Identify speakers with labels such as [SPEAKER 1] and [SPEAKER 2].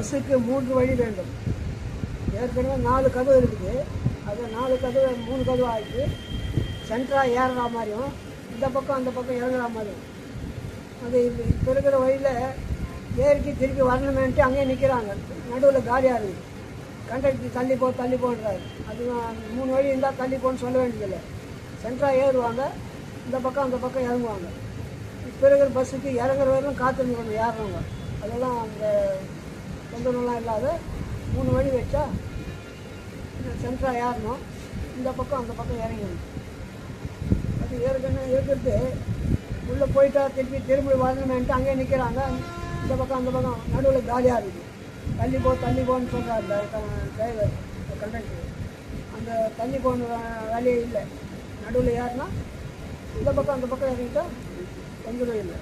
[SPEAKER 1] பஸ்ஸுக்கு 3 வழி வேண்டும். ஏற்கனவே 4 கதவு இருக்குது. அது 4 கதவு 3 கதவு ஆகிட்டு சென்டராக ஏறுற மாதிரியும் இந்த பக்கம் அந்த பக்கம் இறங்குற மாதிரியும். அது இப்போ இருக்கிற வழியில் ஏறிட்டு திருப்பி வரணுமேன்ட்டு அங்கேயே நிற்கிறாங்க. நடுவில் காலியாக இருக்குது. கண்டக்டர் தள்ளி போன்றாரு. அது 3 வழி இருந்தால் தள்ளி போன்னு சொல்ல வேண்டியதில்லை. சென்டராக ஏறுவாங்க, இந்த பக்கம் அந்த பக்கம் இறங்குவாங்க. இப்போ இருக்கிற பஸ்ஸுக்கு இறங்குற வரையிலும் காத்திருந்துக்கணும் ஏறுறவங்க. அதெல்லாம் அந்த தொந்தரவுலாம் இல்லாத 3 வழி வச்சா சென்டராக ஏறணும், இந்த பக்கம் அந்த பக்கம் இறங்கணும். அது ஏற்கனவே இருக்கிறது உள்ளே போயிட்டா திரும்பி வரணுமேன்ட்டு அங்கேயே நிற்கிறாங்க. இந்த பக்கம் அந்த பக்கம் நடுவில் காலியாக இருக்குது. தள்ளி போன்னு சொல்கிறார் டிரைவர் கண்டக்டர். அந்த தள்ளி போன வேலையே இல்லை. நடுவில் ஏறினா இந்த பக்கம் அந்த பக்கம் இறங்கிட்டா தொந்தரவு இல்லை.